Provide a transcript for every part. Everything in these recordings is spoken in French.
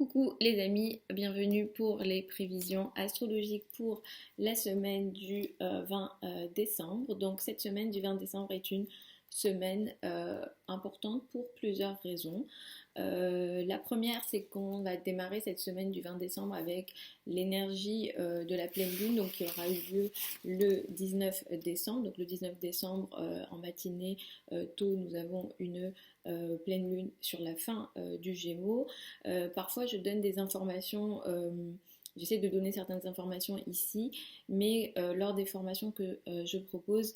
Coucou les amis, bienvenue pour les prévisions astrologiques pour la semaine du 20 décembre. Donc cette semaine du 20 décembre est une semaine importante pour plusieurs raisons. La première, c'est qu'on va démarrer cette semaine du 20 décembre avec l'énergie de la pleine lune, donc qui aura eu lieu le 19 décembre. Donc le 19 décembre en matinée tôt, nous avons une pleine lune sur la fin du Gémeaux. Parfois, je donne des informations. J'essaie de donner certaines informations ici, mais lors des formations que je propose,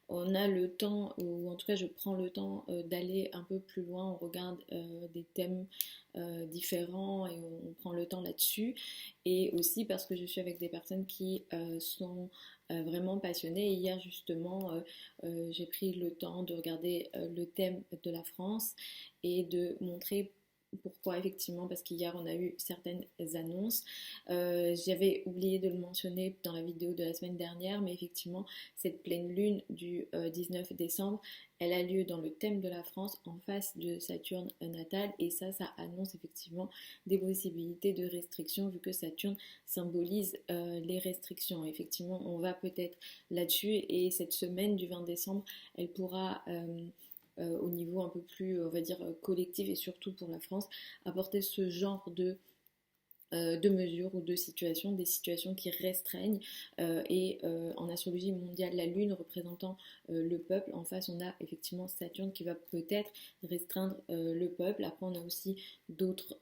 on a le temps, ou en tout cas je prends le temps d'aller un peu plus loin, on regarde des thèmes différents et on prend le temps là-dessus. Et aussi parce que je suis avec des personnes qui sont vraiment passionnées. Et hier justement, j'ai pris le temps de regarder le thème de la France et de montrer pourquoi effectivement, parce qu'hier on a eu certaines annonces. J'avais oublié de le mentionner dans la vidéo de la semaine dernière, mais effectivement cette pleine lune du 19 décembre, elle a lieu dans le thème de la France en face de Saturne natal, et ça annonce effectivement des possibilités de restrictions vu que Saturne symbolise les restrictions. Effectivement, on va peut-être là-dessus, et cette semaine du 20 décembre, elle pourra au niveau un peu plus, on va dire, collectif, et surtout pour la France, apporter ce genre de mesures ou de situations, des situations qui restreignent. Et en astrologie mondiale, la lune représentant le peuple, en face on a effectivement Saturne qui va peut-être restreindre le peuple. Après on a aussi d'autres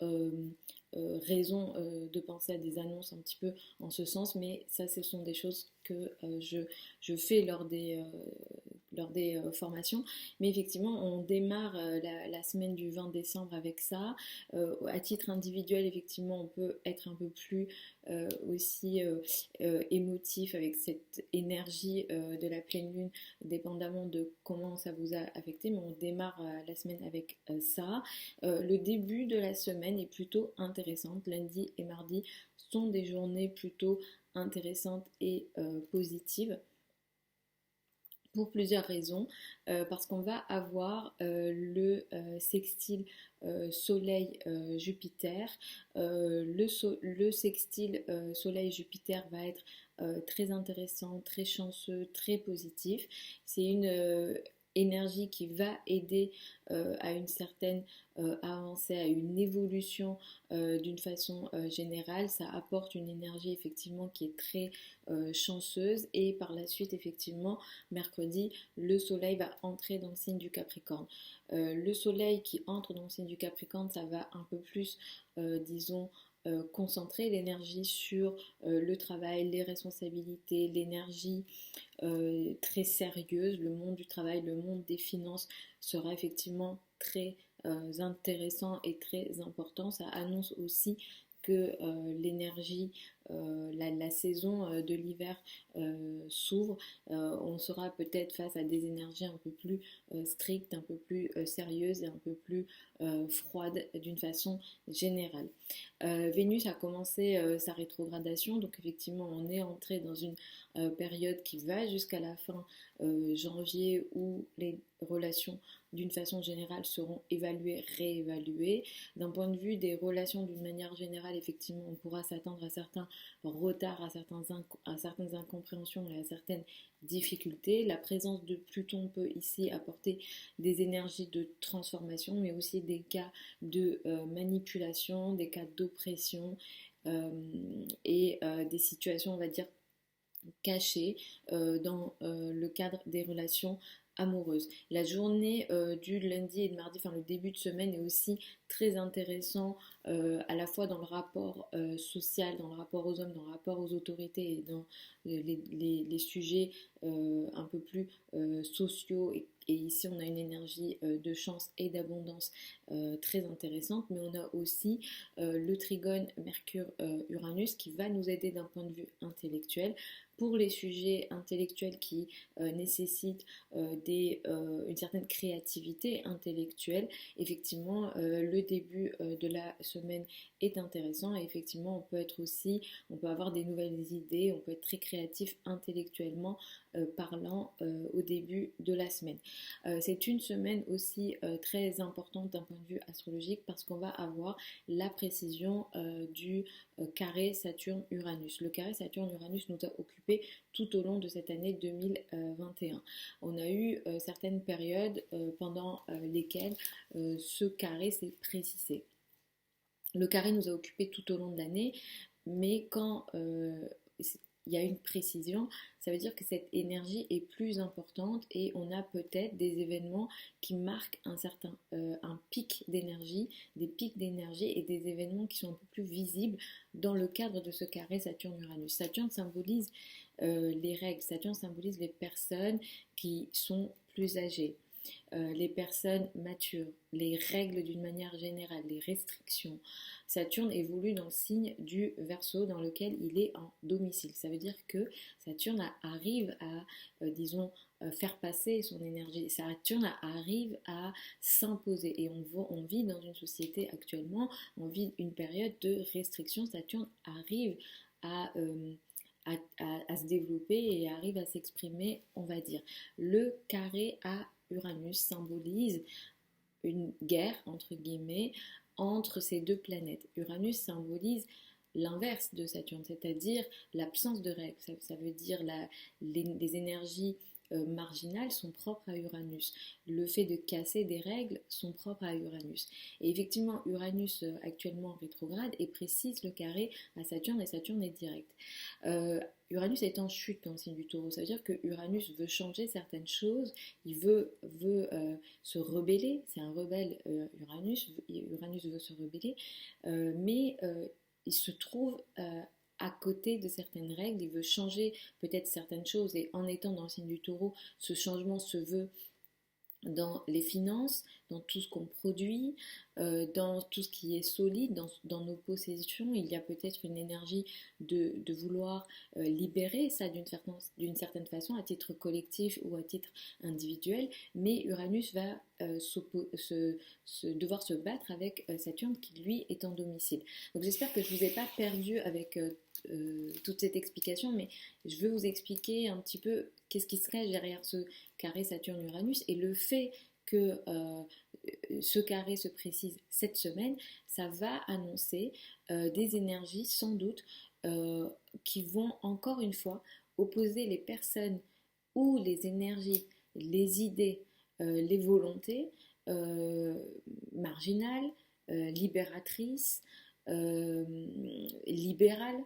raisons de penser à des annonces un petit peu en ce sens, mais ça ce sont des choses que je fais lors des formations. Mais effectivement, on démarre la semaine du 20 décembre avec ça. À titre individuel, effectivement, on peut être un peu plus aussi émotif avec cette énergie de la pleine lune, dépendamment de comment ça vous a affecté. Mais on démarre la semaine avec ça. Le début de la semaine est plutôt intéressante. Lundi et mardi sont des journées plutôt intéressantes et positives pour plusieurs raisons, parce qu'on va avoir le sextile Soleil-Jupiter. Le sextile Soleil-Jupiter va être très intéressant, très chanceux, très positif. C'est une énergie qui va aider à une certaine avancée, à une évolution d'une façon générale. Ça apporte une énergie effectivement qui est très chanceuse, et par la suite effectivement mercredi le soleil va entrer dans le signe du Capricorne. Le soleil qui entre dans le signe du Capricorne, ça va un peu plus disons concentrer l'énergie sur le travail, les responsabilités, l'énergie très sérieuse. Le monde du travail, le monde des finances sera effectivement très intéressant et très important. Ça annonce aussi que l'énergie, la saison de l'hiver s'ouvre. On sera peut-être face à des énergies un peu plus strictes, un peu plus sérieuses et un peu plus froides d'une façon générale. Vénus a commencé sa rétrogradation, donc effectivement on est entré dans une période qui va jusqu'à la fin janvier, où les relations d'une façon générale seront évaluées, réévaluées. D'un point de vue des relations d'une manière générale, effectivement on pourra s'attendre à certains retards, à certaines incompréhensions et à certaines difficultés. La présence de Pluton peut ici apporter des énergies de transformation, mais aussi des cas de manipulation, des cas d'oppression et des situations, on va dire, cachées dans le cadre des relations amoureuses. La journée du lundi et de mardi, enfin le début de semaine, est aussi très intéressant à la fois dans le rapport social, dans le rapport aux hommes, dans le rapport aux autorités et dans les sujets un peu plus sociaux, et ici on a une énergie de chance et d'abondance très intéressante. Mais on a aussi le trigone Mercure-Uranus qui va nous aider d'un point de vue intellectuel, pour les sujets intellectuels qui nécessitent une certaine créativité intellectuelle, effectivement, le début de la semaine est intéressant et effectivement, on peut avoir des nouvelles idées, on peut être très créatif intellectuellement parlant au début de la semaine. C'est une semaine aussi très importante d'un point de vue astrologique parce qu'on va avoir la précision du carré Saturne-Uranus. Le carré Saturne-Uranus nous a occupé tout au long de cette année 2021. On a eu certaines périodes pendant lesquelles ce carré s'est précisé. Le carré nous a occupé tout au long de l'année, mais quand il y a une précision, ça veut dire que cette énergie est plus importante et on a peut-être des événements qui marquent un pic d'énergie, des pics d'énergie et des événements qui sont un peu plus visibles dans le cadre de ce carré Saturne-Uranus. Saturne symbolise les règles, Saturne symbolise les personnes qui sont plus âgées. Les personnes matures, les règles d'une manière générale, les restrictions. Saturne évolue dans le signe du Verseau dans lequel il est en domicile. Ça veut dire que Saturne arrive à, faire passer son énergie. Saturne arrive à s'imposer et on vit dans une société actuellement, on vit une période de restriction. Saturne arrive à se développer et arrive à s'exprimer, on va dire. Le carré à Uranus symbolise une guerre, entre guillemets, entre ces deux planètes. Uranus symbolise l'inverse de Saturne, c'est-à-dire l'absence de règles. Ça veut dire les énergies marginales sont propres à Uranus. Le fait de casser des règles sont propres à Uranus. Et effectivement, Uranus actuellement rétrograde et précise le carré à Saturne et Saturne est direct. Uranus est en chute dans le signe du Taureau. Ça veut dire que Uranus veut changer certaines choses, il veut se rebeller. C'est un rebelle Uranus. Uranus veut se rebeller, mais il se trouve à côté de certaines règles, il veut changer peut-être certaines choses et en étant dans le signe du Taureau, ce changement se veut dans les finances, dans tout ce qu'on produit, dans tout ce qui est solide, dans nos possessions. Il y a peut-être une énergie de vouloir libérer ça d'une certaine façon, à titre collectif ou à titre individuel, mais Uranus va devoir se battre avec Saturne qui lui est en domicile. Donc j'espère que je ne vous ai pas perdu avec toute cette explication, mais je veux vous expliquer un petit peu qu'est-ce qui se cache derrière ce carré Saturne-Uranus et le fait que ce carré se précise cette semaine, ça va annoncer des énergies sans doute qui vont encore une fois opposer les personnes ou les énergies, les idées, les volontés marginales, libératrices, libérales,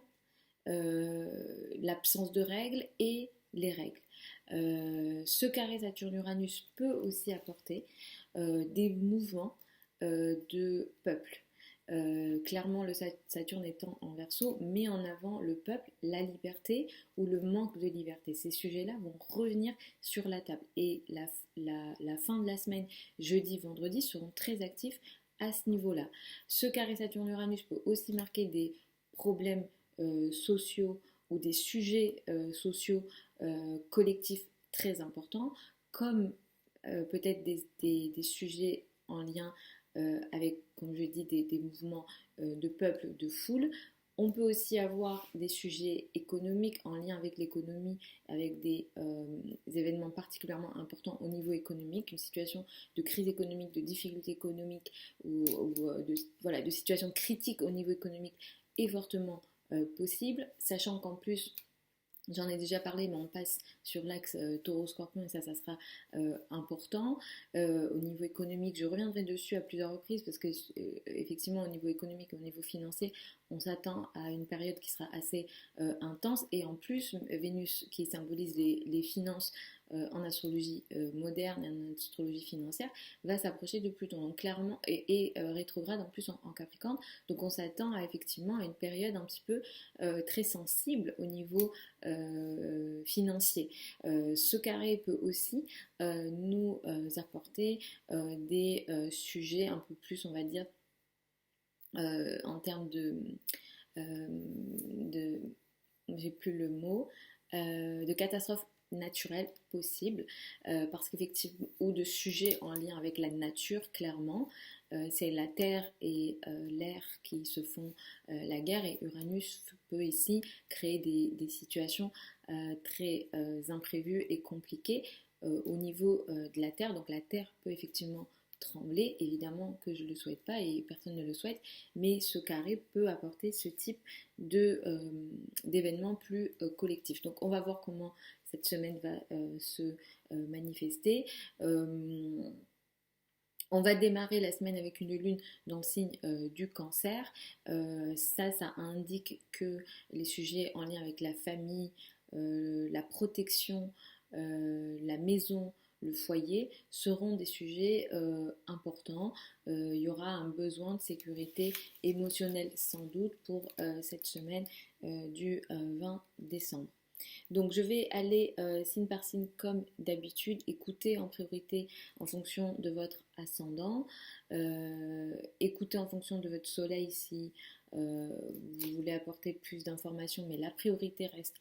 l'absence de règles et les règles. Ce carré Saturne-Uranus peut aussi apporter des mouvements de peuple. Clairement, le Saturne étant en Verseau met en avant le peuple, la liberté ou le manque de liberté. Ces sujets-là vont revenir sur la table et la fin de la semaine, jeudi, vendredi, seront très actifs à ce niveau-là. Ce carré Saturne-Uranus peut aussi marquer des problèmes sociaux ou des sujets sociaux collectifs très importants, comme peut-être des sujets en lien avec, comme je dis, des mouvements de peuple, de foule. On peut aussi avoir des sujets économiques en lien avec l'économie, avec des événements particulièrement importants au niveau économique, une situation de crise économique, de difficulté économique ou de situation critique au niveau économique est fortement possible, sachant qu'en plus, j'en ai déjà parlé, mais on passe sur l'axe Taureau-Scorpion et ça sera important. Au niveau économique, je reviendrai dessus à plusieurs reprises parce que effectivement, au niveau économique et au niveau financier, on s'attend à une période qui sera assez intense. Et en plus, Vénus, qui symbolise les finances en astrologie moderne et en astrologie financière, va s'approcher de Pluton. Donc clairement, et rétrograde en plus en Capricorne. Donc on s'attend à effectivement à une période un petit peu très sensible au niveau financier. Ce carré peut aussi nous apporter des sujets un peu plus, on va dire, en termes de j'ai plus le mot, de catastrophes naturelles possibles, parce qu'effectivement, ou de sujets en lien avec la nature, clairement. C'est la terre et l'air qui se font la guerre, et Uranus peut ici créer des situations très imprévues et compliquées au niveau de la terre. Donc la terre peut effectivement trembler, évidemment que je ne le souhaite pas et personne ne le souhaite, mais ce carré peut apporter ce type d'événements plus collectifs. Donc on va voir comment cette semaine va se manifester. On va démarrer la semaine avec une lune dans le signe du cancer. Ça indique que les sujets en lien avec la famille, la protection, la maison, le foyer seront des sujets importants. Il y aura un besoin de sécurité émotionnelle sans doute pour cette semaine du 20 décembre. Donc je vais aller signe par signe comme d'habitude, écouter en priorité en fonction de votre ascendant, écouter en fonction de votre soleil si vous voulez apporter plus d'informations, mais la priorité reste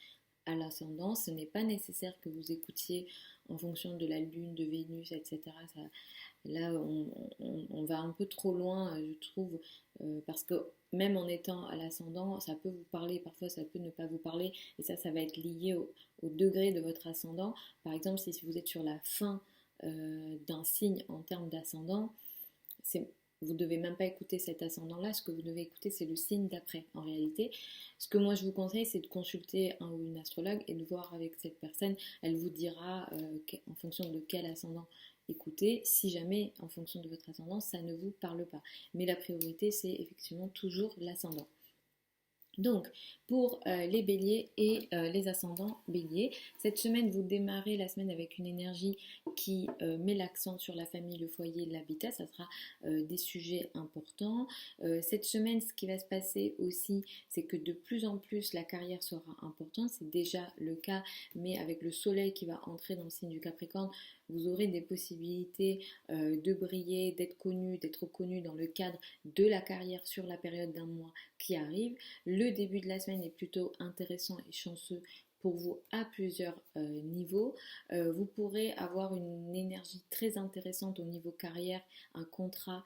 à l'ascendant. Ce n'est pas nécessaire que vous écoutiez en fonction de la lune, de Vénus, etc. Là, on va un peu trop loin, je trouve, parce que même en étant à l'ascendant, ça peut vous parler, parfois ça peut ne pas vous parler, et ça va être lié au degré de votre ascendant. Par exemple, si vous êtes sur la fin d'un signe en termes d'ascendant, vous ne devez même pas écouter cet ascendant-là, ce que vous devez écouter, c'est le signe d'après, en réalité. Ce que moi je vous conseille, c'est de consulter un ou une astrologue et de voir avec cette personne, elle vous dira en fonction de quel ascendant écouter, si jamais, en fonction de votre ascendant, ça ne vous parle pas. Mais la priorité, c'est effectivement toujours l'ascendant. Donc, pour les béliers et les ascendants béliers, cette semaine, vous démarrez la semaine avec une énergie qui met l'accent sur la famille, le foyer, l'habitat. Ça sera des sujets importants. Cette semaine, ce qui va se passer aussi, c'est que de plus en plus, la carrière sera importante. C'est déjà le cas, mais avec le soleil qui va entrer dans le signe du Capricorne, vous aurez des possibilités de briller, d'être connu, d'être reconnu dans le cadre de la carrière sur la période d'un mois qui arrive. Le début de la semaine est plutôt intéressant et chanceux pour vous à plusieurs niveaux. Vous pourrez avoir une énergie très intéressante au niveau carrière, un contrat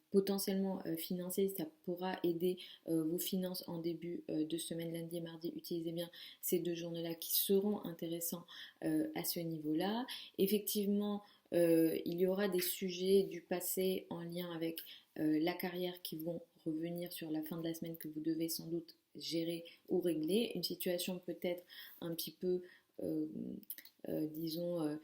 potentiellement financier, ça pourra aider vos finances en début de semaine, lundi et mardi. Utilisez bien ces 2 journées-là qui seront intéressants à ce niveau-là. Effectivement, il y aura des sujets du passé en lien avec la carrière qui vont revenir sur la fin de la semaine, que vous devez sans doute gérer ou régler. Une situation peut-être un petit peu, disons,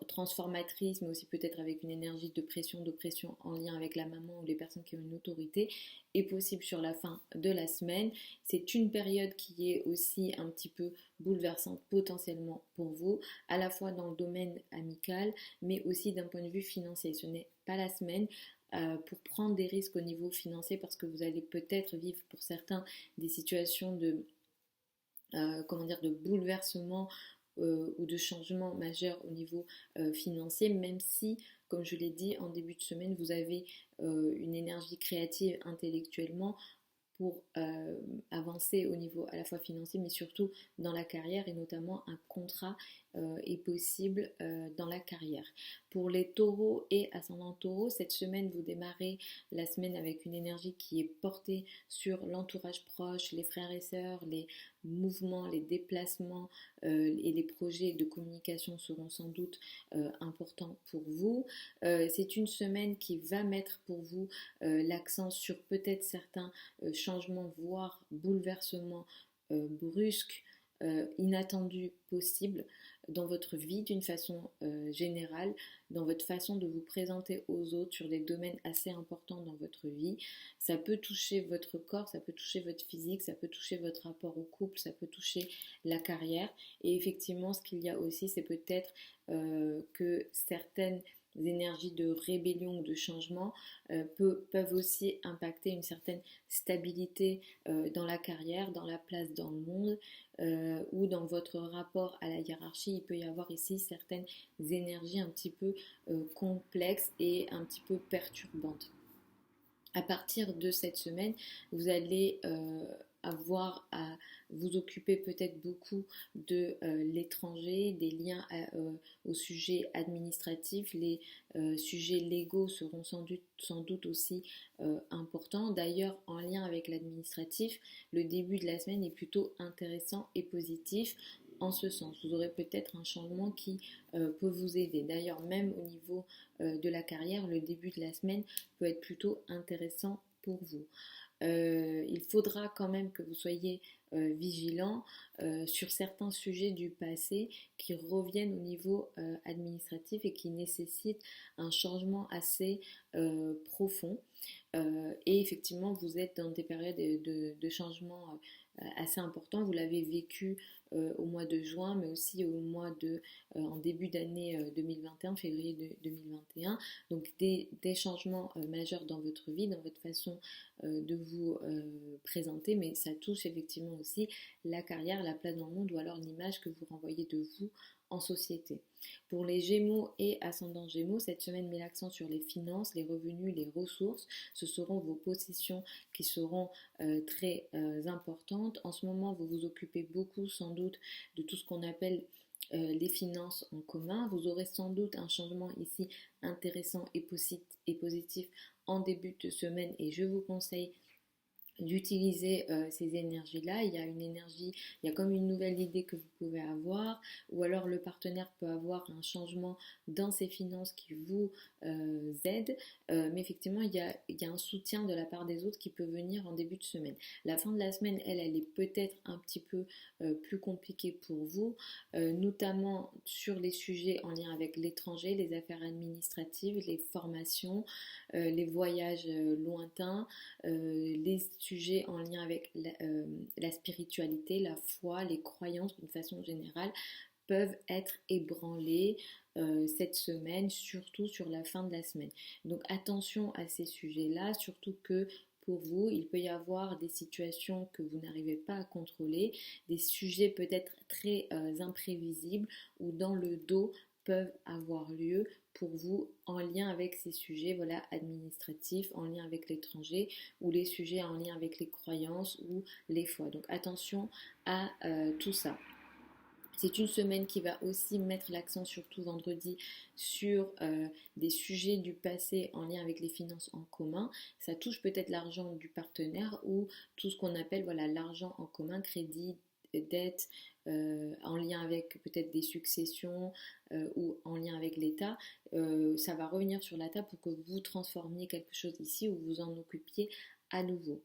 transformatrice, mais aussi peut-être avec une énergie de pression, d'oppression en lien avec la maman ou les personnes qui ont une autorité, est possible sur la fin de la semaine. C'est une période qui est aussi un petit peu bouleversante potentiellement pour vous, à la fois dans le domaine amical, mais aussi d'un point de vue financier. Ce n'est pas la semaine pour prendre des risques au niveau financier, parce que vous allez peut-être vivre pour certains des situations de de bouleversement ou de changement majeur au niveau financier, même si, comme je l'ai dit en début de semaine, vous avez une énergie créative intellectuellement pour avancer au niveau à la fois financier, mais surtout dans la carrière, et notamment un contrat est possible dans la carrière. Pour les taureaux et ascendants taureaux, cette semaine, vous démarrez la semaine avec une énergie qui est portée sur l'entourage proche, les frères et sœurs, les mouvements, les déplacements et les projets de communication seront sans doute importants pour vous. C'est une semaine qui va mettre pour vous l'accent sur peut-être certains changements, voire bouleversements brusques, inattendus possibles dans votre vie d'une façon générale, dans votre façon de vous présenter aux autres sur des domaines assez importants dans votre vie. Ça peut toucher votre corps, ça peut toucher votre physique, ça peut toucher votre rapport au couple, ça peut toucher la carrière. Et effectivement, ce qu'il y a aussi, c'est peut-être que certaines énergies de rébellion ou de changement peuvent aussi impacter une certaine stabilité dans la carrière, dans la place dans le monde ou dans votre rapport à la hiérarchie. Il peut y avoir ici certaines énergies un petit peu complexes et un petit peu perturbantes. À partir de cette semaine, vous allez avoir à vous occuper peut-être beaucoup de l'étranger, des liens au sujet administratif, les sujets légaux seront sans doute aussi importants. D'ailleurs, en lien avec l'administratif, le début de la semaine est plutôt intéressant et positif. En ce sens, vous aurez peut-être un changement qui peut vous aider. D'ailleurs, même au niveau de la carrière, le début de la semaine peut être plutôt intéressant pour vous. Il faudra quand même que vous soyez vigilant sur certains sujets du passé qui reviennent au niveau administratif et qui nécessitent un changement assez profond. Et effectivement, vous êtes dans des périodes de changement assez importants. Vous l'avez vécu au mois de juin, mais aussi en début d'année 2021, février 2021. Donc des changements majeurs dans votre vie, dans votre façon de vous présenter, mais ça touche effectivement aussi la carrière, la place dans le monde ou alors l'image que vous renvoyez de vous en société. Pour les Gémeaux et ascendants Gémeaux, cette semaine met l'accent sur les finances, les revenus, les ressources. Ce seront vos possessions qui seront très importantes. En ce moment, vous vous occupez beaucoup sans doute de tout ce qu'on appelle les finances en commun. Vous aurez sans doute un changement ici intéressant et positif en début de semaine et je vous conseille d'utiliser ces énergies-là. Il y a une énergie, il y a comme une nouvelle idée que vous pouvez avoir, ou alors le partenaire peut avoir un changement dans ses finances qui vous aide, mais effectivement il y a un soutien de la part des autres qui peut venir en début de semaine. La fin de la semaine, elle est peut-être un petit peu plus compliquée pour vous, notamment sur les sujets en lien avec l'étranger, les affaires administratives, les formations, les voyages lointains, les sujets en lien avec la spiritualité, la foi, les croyances d'une façon générale peuvent être ébranlés cette semaine, surtout sur la fin de la semaine. Donc attention à ces sujets-là, surtout que pour vous, il peut y avoir des situations que vous n'arrivez pas à contrôler, des sujets peut-être très imprévisibles ou dans le dos peuvent avoir lieu pour vous en lien avec ces sujets voilà, administratifs, en lien avec l'étranger ou les sujets en lien avec les croyances ou les foi. Donc attention à tout ça. C'est une semaine qui va aussi mettre l'accent, surtout vendredi, sur des sujets du passé en lien avec les finances en commun. Ça touche peut-être l'argent du partenaire ou tout ce qu'on appelle voilà, l'argent en commun, crédit, dette, en lien avec peut-être des successions ou en lien avec l'État. Ça va revenir sur la table pour que vous transformiez quelque chose ici ou vous en occupiez à nouveau.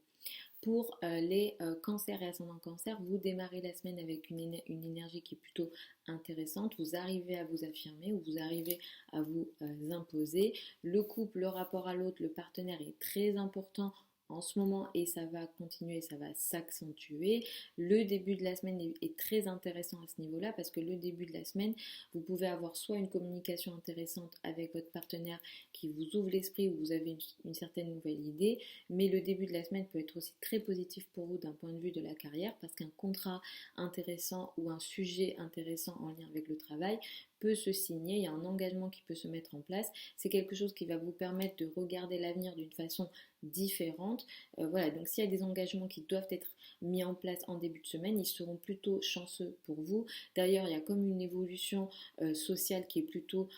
Pour les cancers et ascendants cancer, vous démarrez la semaine avec une énergie qui est plutôt intéressante. Vous arrivez à vous affirmer ou vous arrivez à vous imposer. Le couple, le rapport à l'autre, le partenaire est très important en ce moment et ça va continuer, ça va s'accentuer. Le début de la semaine est très intéressant à ce niveau-là parce que le début de la semaine, vous pouvez avoir soit une communication intéressante avec votre partenaire qui vous ouvre l'esprit ou vous avez une certaine nouvelle idée, mais le début de la semaine peut être aussi très positif pour vous d'un point de vue de la carrière parce qu'un contrat intéressant ou un sujet intéressant en lien avec le travail peut se signer, il y a un engagement qui peut se mettre en place, c'est quelque chose qui va vous permettre de regarder l'avenir d'une façon différente. Voilà, donc s'il y a des engagements qui doivent être mis en place en début de semaine, ils seront plutôt chanceux pour vous. D'ailleurs, il y a comme une évolution sociale qui est plutôt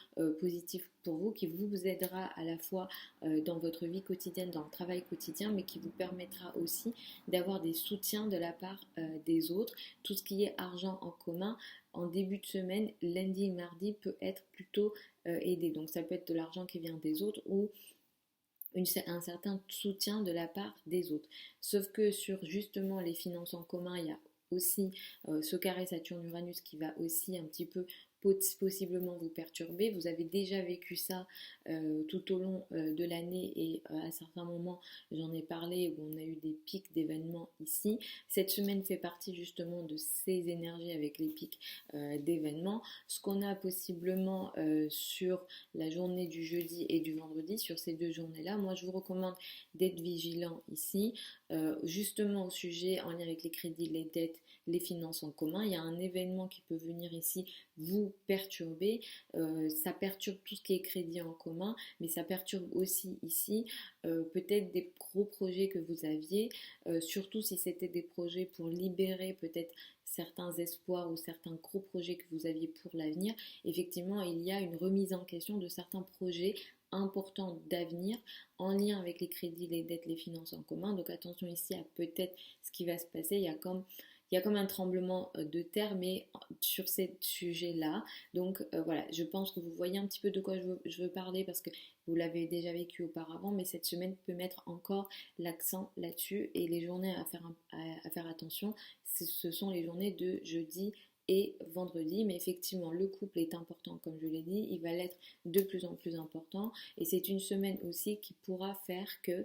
positive pour vous, qui vous aidera à la fois dans votre vie quotidienne, dans le travail quotidien, mais qui vous permettra aussi d'avoir des soutiens de la part des autres. Tout ce qui est argent en commun, en début de semaine, lundi et mardi peut être plutôt aidé. Donc ça peut être de l'argent qui vient des autres ou un certain soutien de la part des autres. Sauf que sur justement les finances en commun, il y a aussi ce carré Saturne-Uranus qui va aussi un petit peu possiblement vous perturber. Vous avez déjà vécu ça tout au long de l'année et à certains moments j'en ai parlé où on a eu des pics d'événements ici. Cette semaine fait partie justement de ces énergies avec les pics d'événements. Ce qu'on a possiblement sur la journée du jeudi et du vendredi, sur ces deux journées-là, moi je vous recommande d'être vigilant ici, justement au sujet en lien avec les crédits, les dettes, les finances en commun. Il y a un événement qui peut venir ici vous vous perturber. Ça perturbe tout ce qui est crédit en commun, mais ça perturbe aussi ici peut-être des gros projets que vous aviez, surtout si c'était des projets pour libérer peut-être certains espoirs ou certains gros projets que vous aviez pour l'avenir. Effectivement, il y a une remise en question de certains projets importants d'avenir en lien avec les crédits, les dettes, les finances en commun. Donc attention ici à peut-être ce qui va se passer. Il y a comme un tremblement de terre, mais sur ces sujets-là. Donc voilà, je pense que vous voyez un petit peu de quoi je veux parler parce que vous l'avez déjà vécu auparavant, mais cette semaine peut mettre encore l'accent là-dessus et les journées à faire attention, ce sont les journées de jeudi et vendredi, mais effectivement le couple est important comme je l'ai dit, il va l'être de plus en plus important et c'est une semaine aussi qui pourra faire que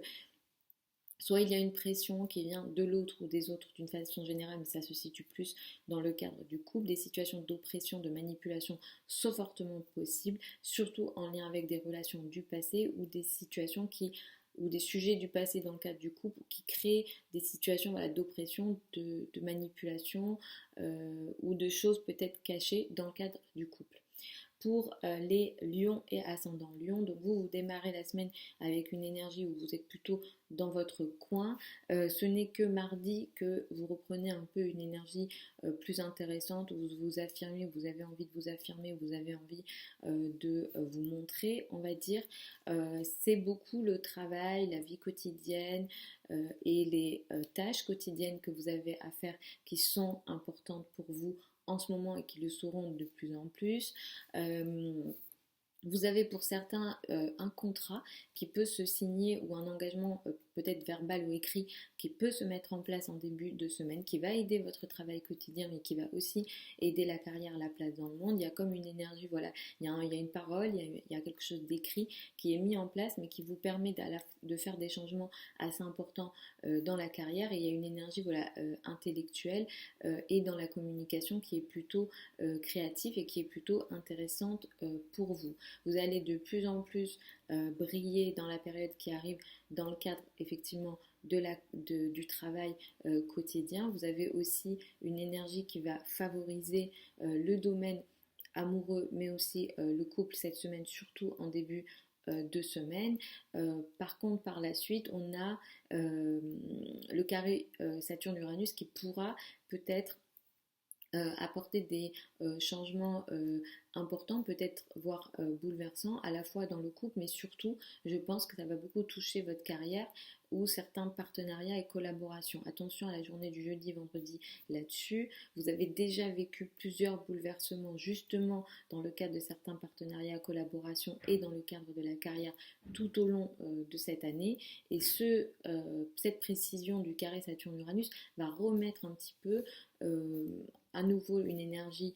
soit il y a une pression qui vient de l'autre ou des autres d'une façon générale, mais ça se situe plus dans le cadre du couple, des situations d'oppression, de manipulation sont fortement possibles, surtout en lien avec des relations du passé ou des situations ou des sujets du passé dans le cadre du couple qui créent des situations voilà, d'oppression, de manipulation ou de choses peut-être cachées dans le cadre du couple. Pour les lions et ascendants lion. Donc vous démarrez la semaine avec une énergie où vous êtes plutôt dans votre coin. Ce n'est que mardi que vous reprenez un peu une énergie plus intéressante, où vous vous affirmez, vous avez envie de vous affirmer, vous avez envie de vous montrer, on va dire. C'est beaucoup le travail, la vie quotidienne et les tâches quotidiennes que vous avez à faire qui sont importantes pour vous en ce moment et qui le seront de plus en plus. Vous avez pour certains un contrat qui peut se signer ou un engagement peut-être verbal ou écrit qui peut se mettre en place en début de semaine, qui va aider votre travail quotidien mais qui va aussi aider la carrière, la place dans le monde. Il y a comme une énergie, voilà, il y a une parole, il y a quelque chose d'écrit qui est mis en place mais qui vous permet de faire des changements assez importants dans la carrière et il y a une énergie voilà, intellectuelle et dans la communication qui est plutôt créative et qui est plutôt intéressante pour vous. Vous allez de plus en plus briller dans la période qui arrive dans le cadre effectivement du travail quotidien. Vous avez aussi une énergie qui va favoriser le domaine amoureux mais aussi le couple cette semaine, surtout en début de semaine. Par contre, par la suite, on a le carré Saturne-Uranus qui pourra peut-être apporter des changements importants, peut-être voire bouleversants, à la fois dans le couple, mais surtout, je pense que ça va beaucoup toucher votre carrière ou certains partenariats et collaborations. Attention à la journée du jeudi, vendredi là-dessus. Vous avez déjà vécu plusieurs bouleversements justement dans le cadre de certains partenariats, collaborations et dans le cadre de la carrière tout au long de cette année. Et cette précision du carré Saturne-Uranus va remettre un petit peu à nouveau une énergie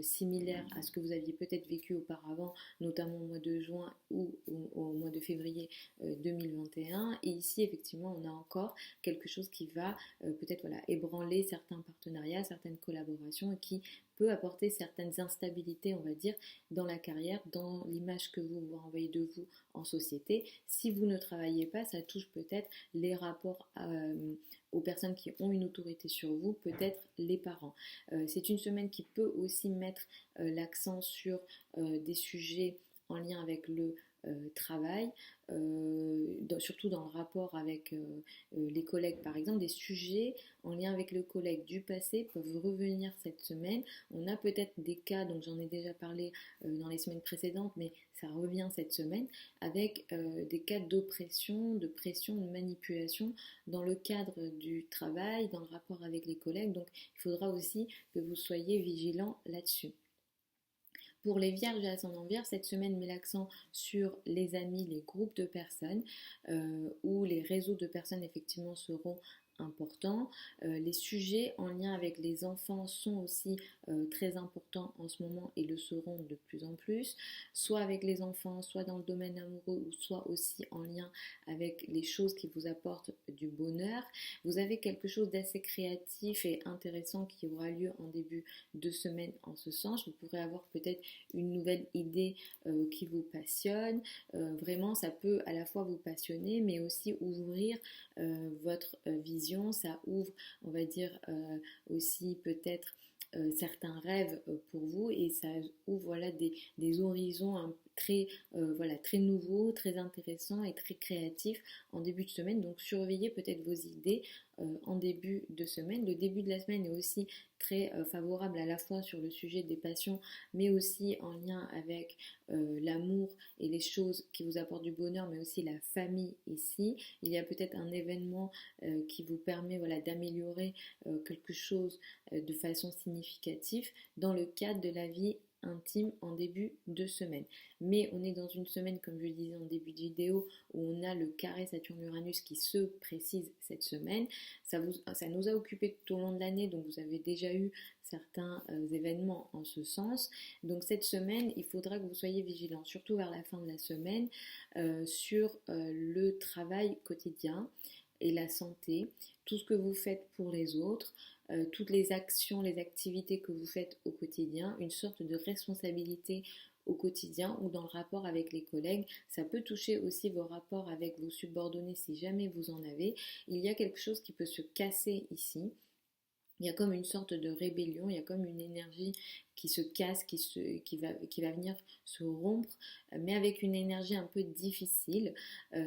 similaire à ce que vous aviez peut-être vécu auparavant, notamment au mois de juin ou au mois de février 2021. Et ici, effectivement, on a encore quelque chose qui va peut-être voilà, ébranler certains partenariats, certaines collaborations et qui peut apporter certaines instabilités, on va dire, dans la carrière, dans l'image que vous renvoyez de vous en société. Si vous ne travaillez pas, ça touche peut-être les rapports aux personnes qui ont une autorité sur vous, peut-être les parents. C'est une semaine qui peut aussi mettre l'accent sur des sujets en lien avec le travail, surtout dans le rapport avec les collègues par exemple, des sujets en lien avec le collègue du passé peuvent revenir cette semaine. On a peut-être des cas, donc j'en ai déjà parlé dans les semaines précédentes, mais ça revient cette semaine, avec des cas d'oppression, de pression, de manipulation dans le cadre du travail, dans le rapport avec les collègues, donc il faudra aussi que vous soyez vigilants là-dessus. Pour les vierges et ascendant vierge, cette semaine met l'accent sur les amis, les groupes de personnes, où les réseaux de personnes effectivement seront importants. Les sujets en lien avec les enfants sont aussi très importants en ce moment et le seront de plus en plus, soit avec les enfants, soit dans le domaine amoureux ou soit aussi en lien avec les choses qui vous apportent du bonheur. Vous avez quelque chose d'assez créatif et intéressant qui aura lieu en début de semaine en ce sens. Vous pourrez avoir peut-être une nouvelle idée qui vous passionne. Vraiment, ça peut à la fois vous passionner mais aussi ouvrir votre vision. Ça ouvre, on va dire, aussi peut-être certains rêves pour vous et ça ouvre voilà, des horizons très, voilà, très nouveaux, très intéressants et très créatifs en début de semaine. Donc surveillez peut-être vos idées en début de semaine. Le début de la semaine est aussi très favorable à la fois sur le sujet des passions, mais aussi en lien avec l'amour et les choses qui vous apportent du bonheur, mais aussi la famille ici. Il y a peut-être un événement qui vous permet voilà, d'améliorer quelque chose de façon significative dans le cadre de la vie intime en début de semaine. Mais on est dans une semaine, comme je le disais en début de vidéo, où on a le carré Saturne-Uranus qui se précise cette semaine. Ça nous a occupé tout au long de l'année, donc vous avez déjà eu certains événements en ce sens. Donc cette semaine, il faudra que vous soyez vigilants, surtout vers la fin de la semaine, sur le travail quotidien et la santé, tout ce que vous faites pour les autres, toutes les actions, les activités que vous faites au quotidien, une sorte de responsabilité au quotidien ou dans le rapport avec les collègues. Ça peut toucher aussi vos rapports avec vos subordonnés si jamais vous en avez. Il y a quelque chose qui peut se casser ici. Il y a comme une sorte de rébellion, il y a comme une énergie qui se casse, qui va venir se rompre, mais avec une énergie un peu difficile.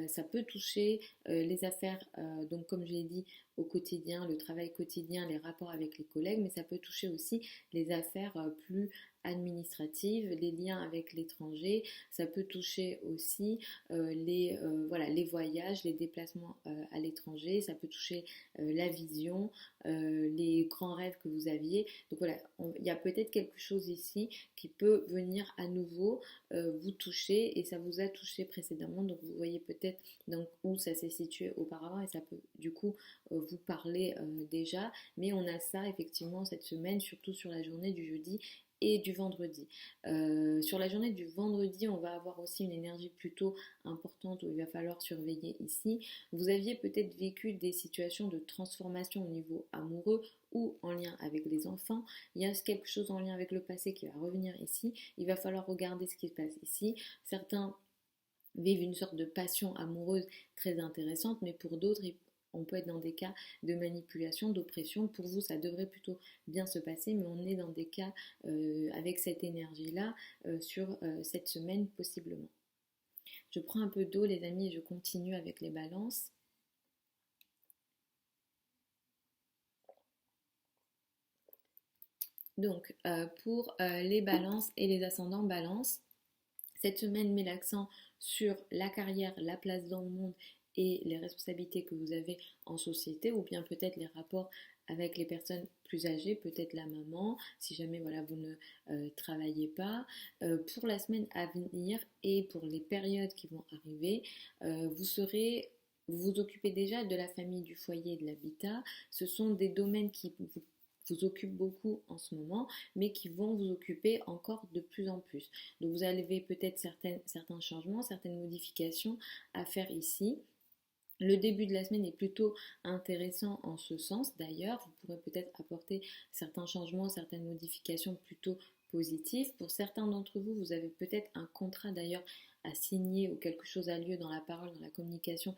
Ça peut toucher les affaires, donc comme je l'ai dit, au quotidien, le travail quotidien, les rapports avec les collègues, mais ça peut toucher aussi les affaires plus administratives, les liens avec l'étranger. Ça peut toucher aussi voilà, les voyages, les déplacements à l'étranger. Ça peut toucher la vision, les grands rêves que vous aviez. Donc voilà, il y a peut-être quelque chose ici qui peut venir à nouveau vous toucher et ça vous a touché précédemment. Donc vous voyez peut-être donc, où ça s'est situé auparavant et ça peut du coup vous parler déjà. Mais on a ça effectivement cette semaine, surtout sur la journée du jeudi et du vendredi. Sur la journée du vendredi, on va avoir aussi une énergie plutôt importante où il va falloir surveiller ici. Vous aviez peut-être vécu des situations de transformation au niveau amoureux ou en lien avec les enfants. Il y a quelque chose en lien avec le passé qui va revenir ici. Il va falloir regarder ce qui se passe ici. Certains vivent une sorte de passion amoureuse très intéressante, mais pour d'autres, on peut être dans des cas de manipulation, d'oppression. Pour vous, ça devrait plutôt bien se passer, mais on est dans des cas avec cette énergie-là sur cette semaine possiblement. Je prends un peu d'eau les amis et je continue avec les balances. Donc pour les balances et les ascendants balance, cette semaine met l'accent sur la carrière, la place dans le monde et les responsabilités que vous avez en société ou bien peut-être les rapports avec les personnes plus âgées, peut-être la maman, si jamais voilà, vous ne travaillez pas. Pour la semaine à venir et pour les périodes qui vont arriver, vous vous occupez déjà de la famille, du foyer et de l'habitat. Ce sont des domaines qui vous occupent beaucoup en ce moment, mais qui vont vous occuper encore de plus en plus. Donc vous avez peut-être certains changements, certaines modifications à faire ici. Le début de la semaine est plutôt intéressant en ce sens. D'ailleurs, vous pourrez peut-être apporter certains changements, certaines modifications plutôt positives. Pour certains d'entre vous, vous avez peut-être un contrat d'ailleurs à signer ou quelque chose a lieu dans la parole, dans la communication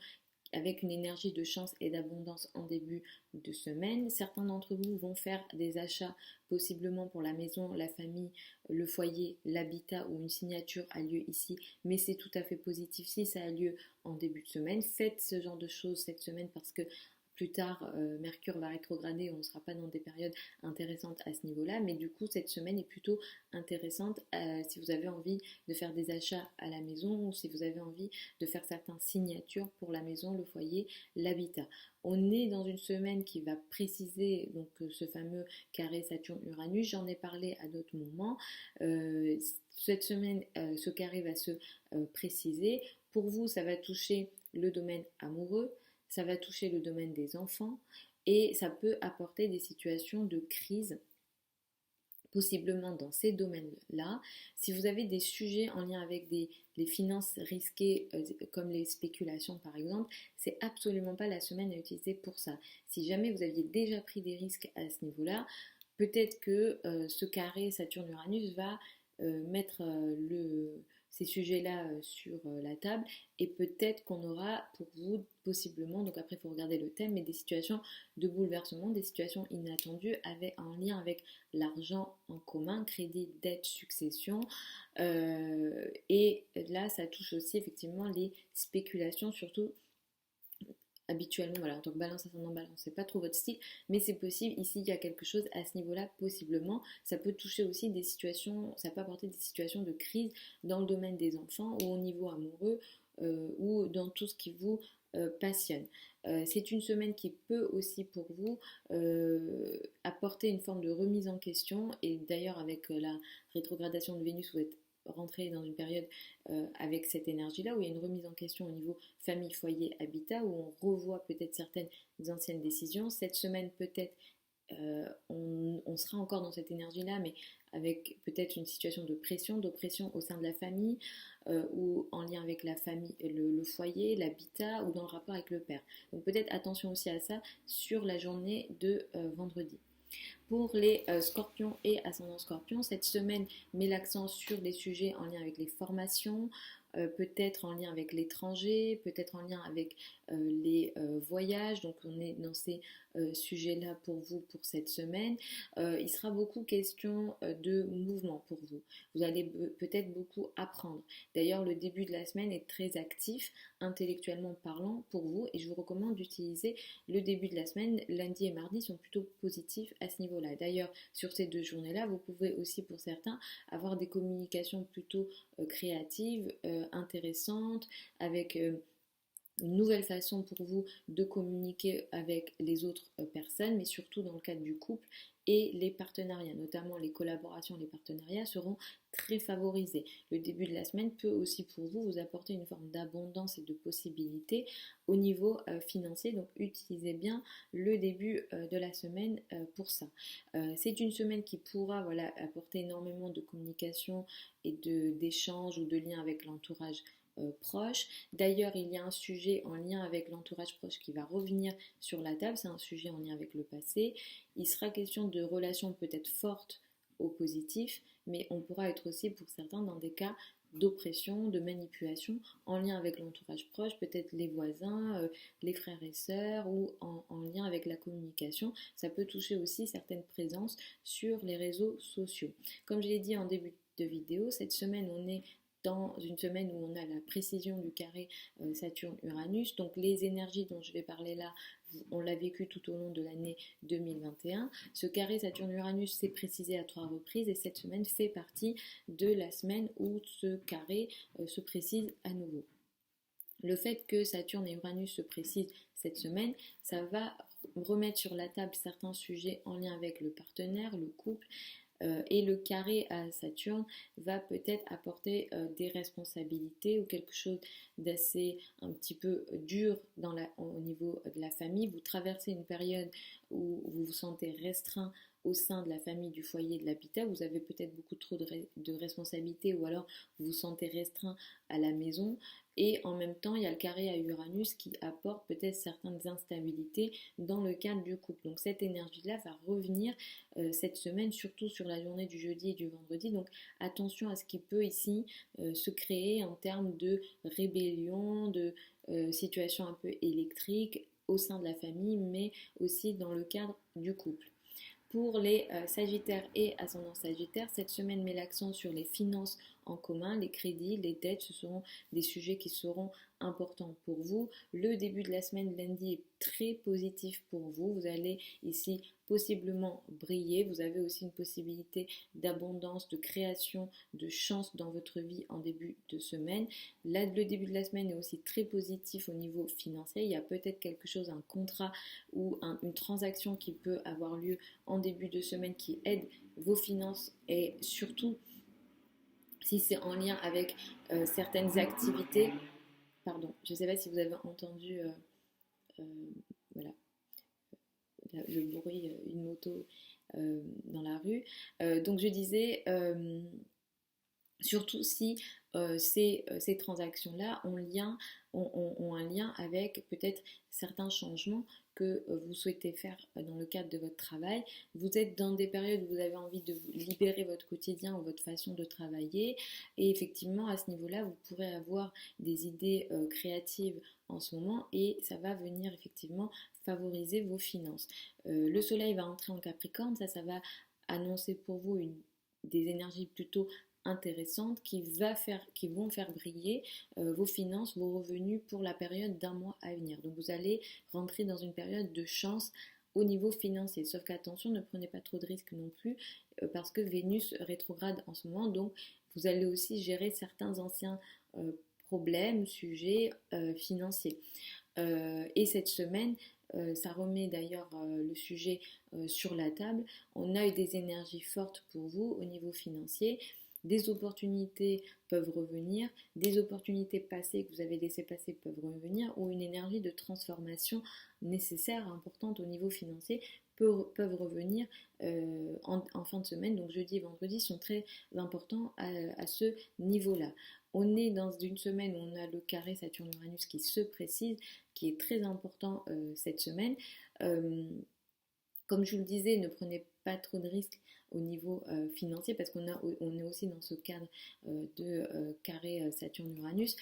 avec une énergie de chance et d'abondance en début de semaine. Certains d'entre vous vont faire des achats possiblement pour la maison, la famille, le foyer, l'habitat ou une signature a lieu ici, mais c'est tout à fait positif si ça a lieu en début de semaine. Faites ce genre de choses cette semaine parce que plus tard, Mercure va rétrograder et on ne sera pas dans des périodes intéressantes à ce niveau-là. Mais du coup, cette semaine est plutôt intéressante si vous avez envie de faire des achats à la maison ou si vous avez envie de faire certaines signatures pour la maison, le foyer, l'habitat. On est dans une semaine qui va préciser donc ce fameux carré Saturne-Uranus. J'en ai parlé à d'autres moments. Cette semaine, ce carré va se préciser. Pour vous, ça va toucher le domaine amoureux, ça va toucher le domaine des enfants et ça peut apporter des situations de crise possiblement dans ces domaines-là. Si vous avez des sujets en lien avec les finances risquées comme les spéculations par exemple, c'est absolument pas la semaine à utiliser pour ça. Si jamais vous aviez déjà pris des risques à ce niveau-là, peut-être que ce carré Saturne-Uranus va mettre ces sujets-là sur la table et peut-être qu'on aura pour vous possiblement, donc après il faut regarder le thème, mais des situations de bouleversement, des situations inattendues en lien avec l'argent en commun, crédit, dette, succession. Et là, ça touche aussi effectivement les spéculations, surtout habituellement, voilà, en tant que balance ascendant balance, c'est pas trop votre style, mais c'est possible, ici il y a quelque chose à ce niveau-là, possiblement, ça peut toucher aussi des situations, ça peut apporter des situations de crise dans le domaine des enfants ou au niveau amoureux ou dans tout ce qui vous passionne. C'est une semaine qui peut aussi pour vous apporter une forme de remise en question et d'ailleurs avec la rétrogradation de Vénus, vous êtes rentré dans une période avec cette énergie-là où il y a une remise en question au niveau famille, foyer, habitat, où on revoit peut-être certaines anciennes décisions. Cette semaine, peut-être, on sera encore dans cette énergie-là, mais avec peut-être une situation de pression, d'oppression au sein de la famille, ou en lien avec la famille, le foyer, l'habitat, ou dans le rapport avec le père. Donc peut-être attention aussi à ça sur la journée de vendredi. Pour les scorpions et ascendants scorpions, cette semaine met l'accent sur des sujets en lien avec les formations, peut-être en lien avec l'étranger, peut-être en lien avec les voyages. Donc on est dans ces sujets-là pour vous pour cette semaine. Il sera beaucoup question de mouvement pour vous. Vous allez peut-être beaucoup apprendre. D'ailleurs, le début de la semaine est très actif, intellectuellement parlant pour vous, et je vous recommande d'utiliser le début de la semaine. Lundi et mardi sont plutôt positifs à ce niveau-là. D'ailleurs, sur ces deux journées-là, vous pouvez aussi pour certains avoir des communications plutôt créatives, intéressantes, avec une nouvelle façon pour vous de communiquer avec les autres personnes, mais surtout dans le cadre du couple et les partenariats, notamment les collaborations, les partenariats seront très favorisés. Le début de la semaine peut aussi pour vous vous apporter une forme d'abondance et de possibilités au niveau financier, donc utilisez bien le début de la semaine pour ça. C'est une semaine qui pourra voilà, apporter énormément de communication et d'échanges ou de liens avec l'entourage proche. D'ailleurs, il y a un sujet en lien avec l'entourage proche qui va revenir sur la table, c'est un sujet en lien avec le passé. Il sera question de relations peut-être fortes au positif, mais on pourra être aussi pour certains dans des cas d'oppression, de manipulation en lien avec l'entourage proche, peut-être les voisins, les frères et sœurs ou en lien avec la communication. Ça peut toucher aussi certaines présences sur les réseaux sociaux. Comme je l'ai dit en début de vidéo, cette semaine on est dans une semaine où on a la précision du carré Saturne-Uranus. Donc les énergies dont je vais parler là, on l'a vécu tout au long de l'année 2021. Ce carré Saturne-Uranus s'est précisé à 3 reprises et cette semaine fait partie de la semaine où ce carré se précise à nouveau. Le fait que Saturne et Uranus se précisent cette semaine, ça va remettre sur la table certains sujets en lien avec le partenaire, le couple, et le carré à Saturne va peut-être apporter des responsabilités ou quelque chose d'assez un petit peu dur au niveau de la famille. Vous traversez une période où vous vous sentez restreint au sein de la famille, du foyer, de l'habitat. Vous avez peut-être beaucoup trop de responsabilités ou alors vous vous sentez restreint à la maison. Et en même temps, il y a le carré à Uranus qui apporte peut-être certaines instabilités dans le cadre du couple. Donc cette énergie-là va revenir cette semaine, surtout sur la journée du jeudi et du vendredi. Donc attention à ce qui peut ici se créer en termes de rébellion, de situation un peu électrique au sein de la famille, mais aussi dans le cadre du couple. Pour les Sagittaires et ascendants Sagittaires, cette semaine met l'accent sur les finances en commun, les crédits, les dettes, ce seront des sujets qui seront importants pour vous. Le début de la semaine lundi est très positif pour vous. Vous allez ici possiblement briller. Vous avez aussi une possibilité d'abondance, de création, de chance dans votre vie en début de semaine. Là, le début de la semaine est aussi très positif au niveau financier. Il y a peut-être quelque chose, un contrat ou une transaction qui peut avoir lieu en début de semaine qui aide vos finances et surtout si c'est en lien avec certaines activités. Pardon, je ne sais pas si vous avez entendu euh, voilà, le bruit, une moto dans la rue. Donc je disais, Surtout si ces transactions-là ont un lien avec peut-être certains changements que vous souhaitez faire dans le cadre de votre travail. Vous êtes dans des périodes où vous avez envie de libérer votre quotidien ou votre façon de travailler. Et effectivement, à ce niveau-là, vous pourrez avoir des idées créatives en ce moment et ça va venir effectivement favoriser vos finances. Le soleil va entrer en Capricorne, ça va annoncer pour vous des énergies plutôt intéressantes qui vont faire briller vos finances, vos revenus pour la période d'un mois à venir. Donc vous allez rentrer dans une période de chance au niveau financier. Sauf qu'attention, ne prenez pas trop de risques non plus parce que Vénus rétrograde en ce moment. Donc vous allez aussi gérer certains anciens problèmes, sujets financiers. Et cette semaine, ça remet d'ailleurs le sujet sur la table. On a eu des énergies fortes pour vous au niveau financier. Des opportunités peuvent revenir, des opportunités passées que vous avez laissées passer peuvent revenir, ou une énergie de transformation nécessaire, importante au niveau financier, peuvent revenir en fin de semaine. Donc jeudi et vendredi sont très importants à ce niveau-là. On est dans une semaine où on a le carré Saturne-Uranus qui se précise, qui est très important cette semaine. Comme je vous le disais, ne prenez pas trop de risques au niveau financier parce on est aussi dans ce cadre de carré Saturne-Uranus.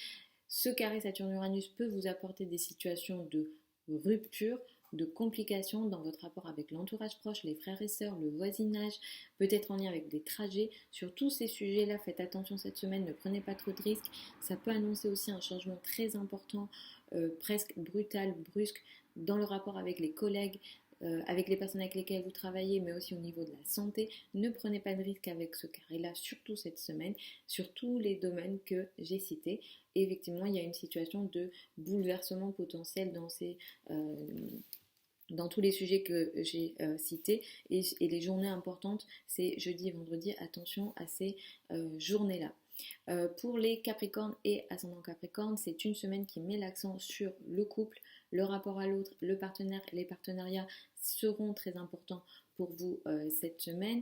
Ce carré Saturne-Uranus peut vous apporter des situations de rupture, de complications dans votre rapport avec l'entourage proche, les frères et sœurs, le voisinage, peut-être en lien avec des trajets. Sur tous ces sujets-là, faites attention cette semaine, ne prenez pas trop de risques. Ça peut annoncer aussi un changement très important, presque brutal, brusque, dans le rapport avec les collègues, avec les personnes avec lesquelles vous travaillez, mais aussi au niveau de la santé. Ne prenez pas de risques avec ce carré-là, surtout cette semaine, sur tous les domaines que j'ai cités. Et effectivement, il y a une situation de bouleversement potentiel dans tous les sujets que j'ai cités. Et les journées importantes, c'est jeudi et vendredi. Attention à ces journées-là. Pour les Capricornes et ascendant Capricorne, c'est une semaine qui met l'accent sur le couple, le rapport à l'autre, le partenaire et les partenariats seront très importants pour vous cette semaine.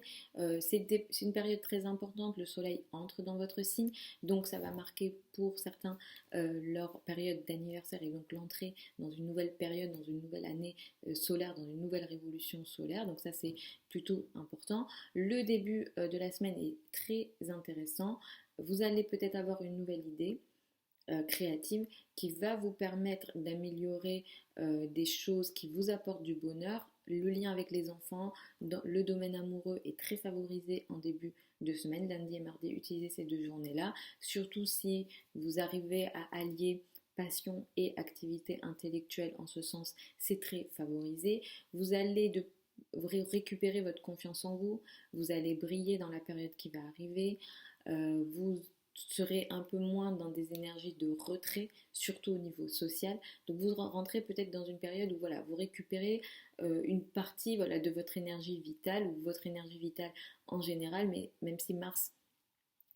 C'est une période très importante, le soleil entre dans votre signe, donc ça va marquer pour certains leur période d'anniversaire et donc l'entrée dans une nouvelle période, dans une nouvelle année solaire, dans une nouvelle révolution solaire, donc ça c'est plutôt important. Le début de la semaine est très intéressant. Vous allez peut-être avoir une nouvelle idée créative qui va vous permettre d'améliorer des choses qui vous apportent du bonheur. Le lien avec les enfants, dans le domaine amoureux est très favorisé en début de semaine, lundi et mardi, utilisez ces deux journées-là, surtout si vous arrivez à allier passion et activité intellectuelle en ce sens, c'est très favorisé. Vous allez récupérer votre confiance en vous, vous allez briller dans la période qui va arriver, vous serez un peu moins dans des énergies de retrait, surtout au niveau social. Donc vous rentrez peut-être dans une période où voilà, vous récupérez une partie voilà, de votre énergie vitale ou votre énergie vitale en général, mais même si Mars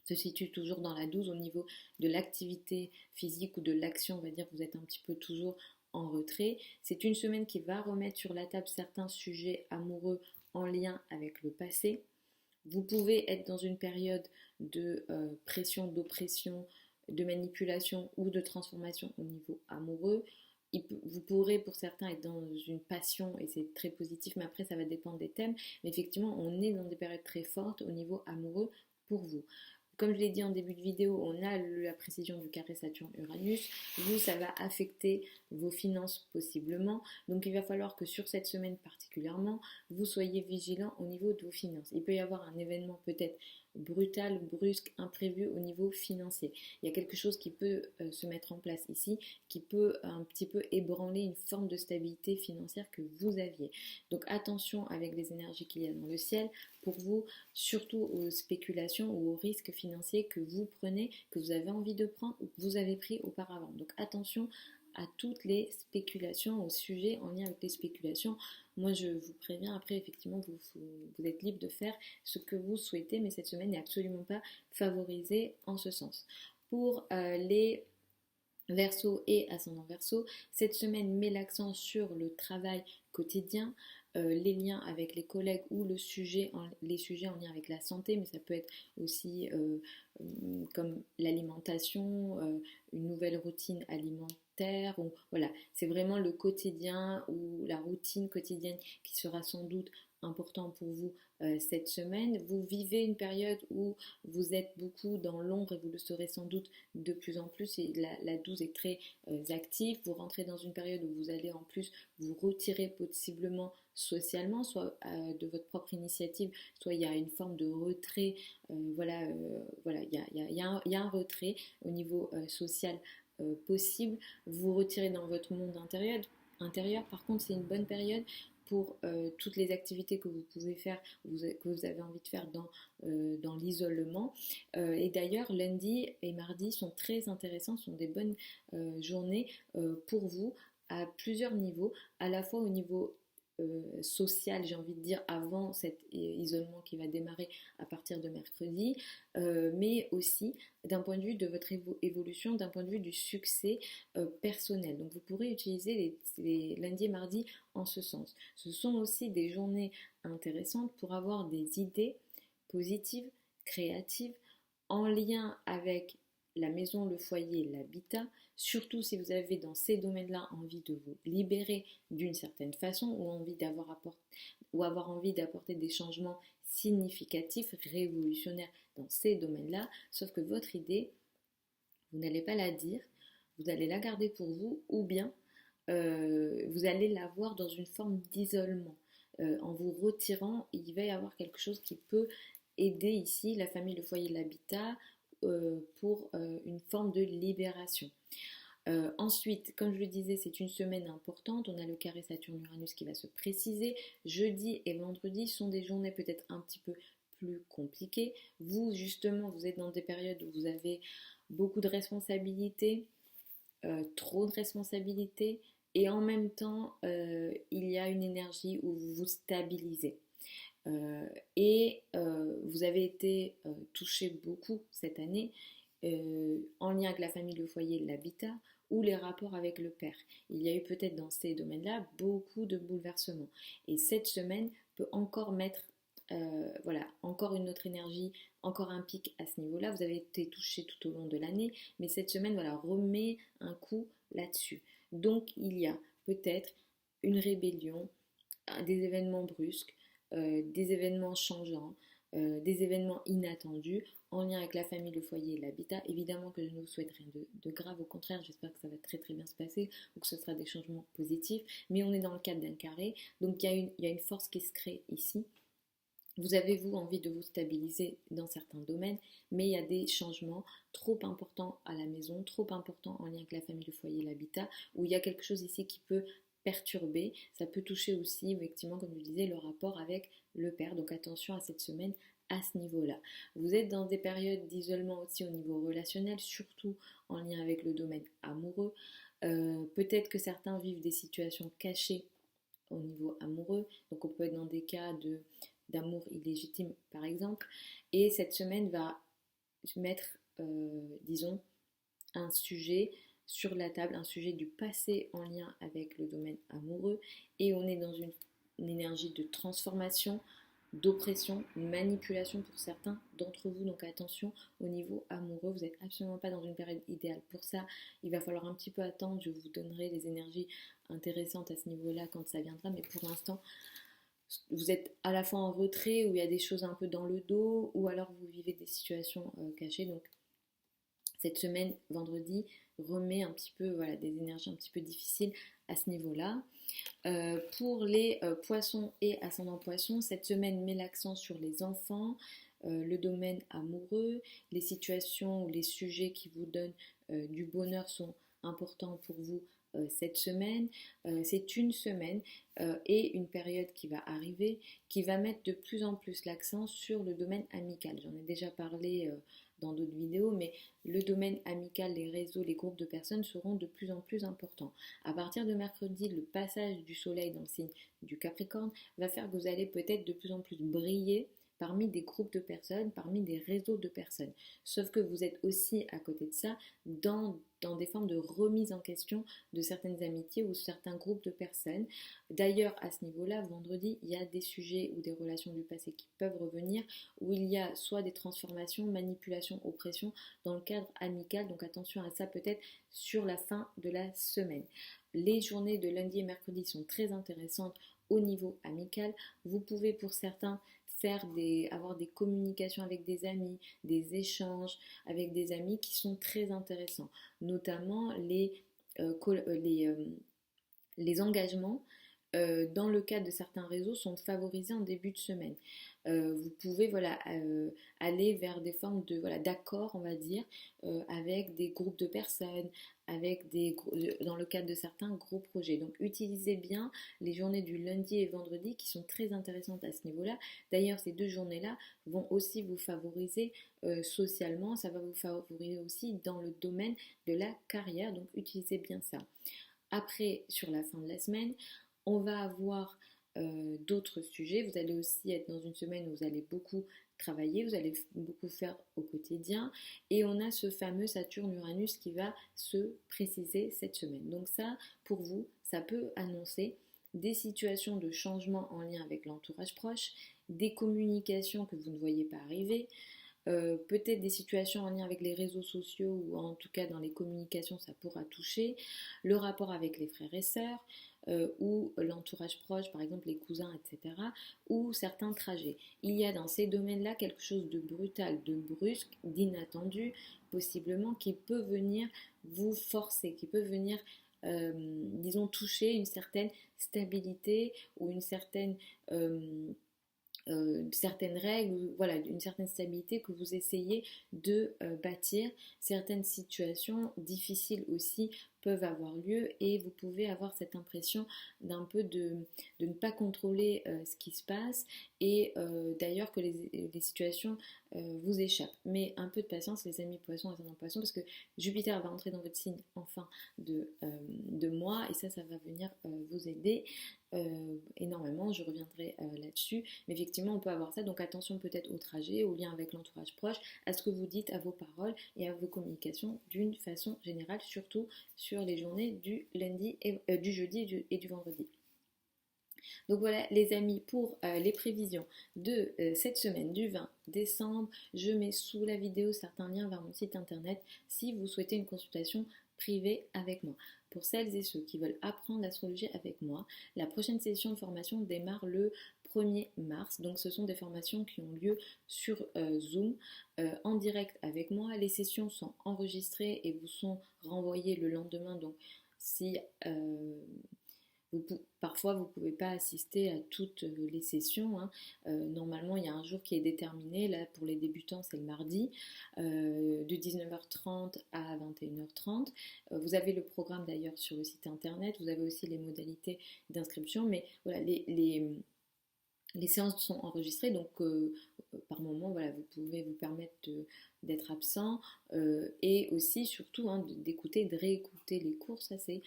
se situe toujours dans la 12 au niveau de l'activité physique ou de l'action, on va dire que vous êtes un petit peu toujours en retrait. C'est une semaine qui va remettre sur la table certains sujets amoureux en lien avec le passé. Vous pouvez être dans une période de pression, d'oppression, de manipulation ou de transformation au niveau amoureux. Vous pourrez pour certains être dans une passion et c'est très positif, mais après ça va dépendre des thèmes. Mais effectivement, on est dans des périodes très fortes au niveau amoureux pour vous. Comme je l'ai dit en début de vidéo, on a la précision du carré Saturne-Uranus. Vous, ça va affecter vos finances possiblement. Donc il va falloir que sur cette semaine particulièrement, vous soyez vigilant au niveau de vos finances. Il peut y avoir un événement peut-être brutal, brusque, imprévu au niveau financier. Il y a quelque chose qui peut se mettre en place ici, qui peut un petit peu ébranler une forme de stabilité financière que vous aviez. Donc attention avec les énergies qu'il y a dans le ciel pour vous, surtout aux spéculations ou aux risques financiers que vous prenez, que vous avez envie de prendre ou que vous avez pris auparavant. Donc attention à toutes les spéculations, aux sujets en lien avec les spéculations. Moi, je vous préviens, après, effectivement, vous êtes libre de faire ce que vous souhaitez, mais cette semaine n'est absolument pas favorisée en ce sens. Pour les Verseau et ascendant Verseau, cette semaine met l'accent sur le travail quotidien, les liens avec les collègues ou les sujets en lien avec la santé, mais ça peut être aussi comme l'alimentation, une nouvelle routine alimentaire, ou voilà, c'est vraiment le quotidien ou la routine quotidienne qui sera sans doute important pour vous cette semaine. Vous vivez une période où vous êtes beaucoup dans l'ombre et vous le serez sans doute de plus en plus. Et la 12 est très active. Vous rentrez dans une période où vous allez en plus vous retirer possiblement socialement, soit de votre propre initiative, soit il y a une forme de retrait. Voilà, il y a un retrait au niveau social possible. Vous vous retirez dans votre monde intérieur. Par contre, c'est une bonne période pour toutes les activités que vous pouvez faire, que vous avez envie de faire dans l'isolement. Et d'ailleurs, lundi et mardi sont très intéressants, sont des bonnes journées pour vous à plusieurs niveaux, à la fois au niveau social, j'ai envie de dire, avant cet isolement qui va démarrer à partir de mercredi, mais aussi d'un point de vue de votre évolution, d'un point de vue du succès personnel. Donc vous pourrez utiliser les lundis et mardis en ce sens. Ce sont aussi des journées intéressantes pour avoir des idées positives, créatives, en lien avec la maison, le foyer, l'habitat, surtout si vous avez dans ces domaines-là envie de vous libérer d'une certaine façon ou avoir envie d'apporter des changements significatifs, révolutionnaires dans ces domaines-là, sauf que votre idée, vous n'allez pas la dire, vous allez la garder pour vous, ou bien vous allez la voir dans une forme d'isolement. En vous retirant, il va y avoir quelque chose qui peut aider ici la famille, le foyer, l'habitat pour une forme de libération. Ensuite, comme je le disais, c'est une semaine importante. On a le carré Saturne-Uranus qui va se préciser. Jeudi et vendredi sont des journées peut-être un petit peu plus compliquées. Vous, justement, vous êtes dans des périodes où vous avez beaucoup de responsabilités, trop de responsabilités, et en même temps, il y a une énergie où vous vous stabilisez. Vous avez été touché beaucoup cette année en lien avec la famille, le foyer, l'habitat ou les rapports avec le père. Il y a eu peut-être dans ces domaines-là beaucoup de bouleversements. Et cette semaine peut encore mettre encore une autre énergie, encore un pic à ce niveau-là. Vous avez été touché tout au long de l'année, mais cette semaine, voilà, remet un coup là-dessus. Donc, il y a peut-être une rébellion, des événements brusques, des événements changeants, des événements inattendus en lien avec la famille, le foyer et l'habitat. Évidemment que je ne vous souhaite rien de grave, au contraire, j'espère que ça va très très bien se passer ou que ce sera des changements positifs, mais on est dans le cadre d'un carré, donc il y a une force qui se crée ici. Vous avez, vous, envie de vous stabiliser dans certains domaines, mais il y a des changements trop importants à la maison, trop importants en lien avec la famille, le foyer, l'habitat, où il y a quelque chose ici qui peut perturber. Ça peut toucher aussi, effectivement, comme je disais, le rapport avec le père. Donc attention à cette semaine à ce niveau-là. Vous êtes dans des périodes d'isolement aussi au niveau relationnel, surtout en lien avec le domaine amoureux. Peut-être que certains vivent des situations cachées au niveau amoureux. Donc on peut être dans des cas d'amour illégitime par exemple. Et cette semaine va mettre, disons, un sujet sur la table, un sujet du passé en lien avec le domaine amoureux. Et on est dans une énergie de transformation, d'oppression, manipulation pour certains d'entre vous. Donc attention au niveau amoureux, vous n'êtes absolument pas dans une période idéale pour ça. Il va falloir un petit peu attendre, je vous donnerai des énergies intéressantes à ce niveau-là quand ça viendra, mais pour l'instant, vous êtes à la fois en retrait où il y a des choses un peu dans le dos, ou alors vous vivez des situations cachées. Donc cette semaine, vendredi, remet un petit peu des énergies un petit peu difficiles à ce niveau-là. Pour les poissons et ascendants poissons, cette semaine met l'accent sur les enfants, le domaine amoureux, les situations ou les sujets qui vous donnent du bonheur sont importants pour vous cette semaine. C'est une semaine et une période qui va arriver qui va mettre de plus en plus l'accent sur le domaine amical. J'en ai déjà parlé dans d'autres vidéos, mais le domaine amical, les réseaux, les groupes de personnes seront de plus en plus importants. À partir de mercredi, le passage du soleil dans le signe du Capricorne va faire que vous allez peut-être de plus en plus briller parmi des groupes de personnes, parmi des réseaux de personnes. Sauf que vous êtes aussi à côté de ça dans des formes de remise en question de certaines amitiés ou certains groupes de personnes. D'ailleurs, à ce niveau-là, vendredi, il y a des sujets ou des relations du passé qui peuvent revenir, où il y a soit des transformations, manipulations, oppressions dans le cadre amical. Donc attention à ça peut-être sur la fin de la semaine. Les journées de lundi et mercredi sont très intéressantes au niveau amical. Vous pouvez pour certains avoir des communications avec des amis, des échanges avec des amis qui sont très intéressants, notamment les engagements dans le cadre de certains réseaux sont favorisés en début de semaine. Vous pouvez aller vers des formes d'accords, on va dire, avec des groupes de personnes, dans le cadre de certains gros projets. Donc utilisez bien les journées du lundi et vendredi qui sont très intéressantes à ce niveau-là. D'ailleurs, ces 2 journées-là vont aussi vous favoriser socialement, ça va vous favoriser aussi dans le domaine de la carrière, donc utilisez bien ça. Après, sur la fin de la semaine, on va avoir d'autres sujets. Vous allez aussi être dans une semaine où vous allez beaucoup travailler, vous allez beaucoup faire au quotidien. Et on a ce fameux Saturne-Uranus qui va se préciser cette semaine. Donc ça, pour vous, ça peut annoncer des situations de changement en lien avec l'entourage proche, des communications que vous ne voyez pas arriver, peut-être des situations en lien avec les réseaux sociaux ou en tout cas dans les communications ça pourra toucher, le rapport avec les frères et sœurs ou l'entourage proche, par exemple les cousins, etc. ou certains trajets. Il y a dans ces domaines-là quelque chose de brutal, de brusque, d'inattendu, possiblement qui peut venir vous forcer, qui peut venir disons toucher une certaine stabilité ou certaines règles, voilà, une certaine stabilité que vous essayez de bâtir. Certaines situations difficiles aussi peuvent avoir lieu et vous pouvez avoir cette impression d'un peu de ne pas contrôler ce qui se passe et d'ailleurs que les situations vous échappent. Mais un peu de patience les amis poissons, ascendant poissons, parce que Jupiter va entrer dans votre signe en fin de mois et ça va venir vous aider énormément, je reviendrai là-dessus, mais effectivement on peut avoir ça, donc attention peut-être au trajet, au lien avec l'entourage proche, à ce que vous dites, à vos paroles et à vos communications d'une façon générale, surtout sur les journées du jeudi et du vendredi. Donc voilà les amis pour les prévisions de cette semaine du 20 décembre. Je mets sous la vidéo certains liens vers mon site internet si vous souhaitez une consultation privée avec moi. Pour celles et ceux qui veulent apprendre l'astrologie avec moi, la prochaine session de formation démarre le 1er mars. Donc ce sont des formations qui ont lieu sur Zoom en direct avec moi. Les sessions sont enregistrées et vous sont renvoyées le lendemain. Donc si parfois, vous ne pouvez pas assister à toutes les sessions. Hein. Normalement, il y a un jour qui est déterminé. Là, pour les débutants, c'est le mardi, de 19h30 à 21h30. Vous avez le programme d'ailleurs sur le site internet. Vous avez aussi les modalités d'inscription. Mais voilà, les séances sont enregistrées, donc par moment, voilà, vous pouvez vous permettre d'être absent et aussi, surtout, hein, d'écouter, de réécouter les cours, ça c'est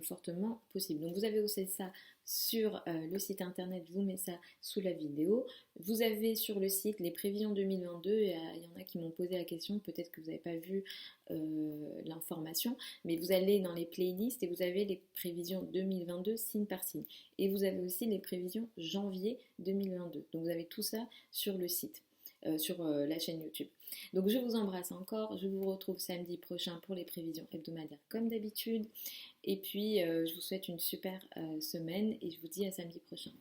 fortement possible. Donc vous avez aussi ça sur le site internet, je vous mets ça sous la vidéo. Vous avez sur le site les prévisions 2022, il y en a qui m'ont posé la question, peut-être que vous n'avez pas vu l'information, mais vous allez dans les playlists et vous avez les prévisions 2022 signe par signe. Et vous avez aussi les prévisions janvier 2022. Donc vous avez tout ça sur le site. Sur la chaîne YouTube. Donc je vous embrasse encore, je vous retrouve samedi prochain pour les prévisions hebdomadaires comme d'habitude et puis je vous souhaite une super semaine et je vous dis à samedi prochain.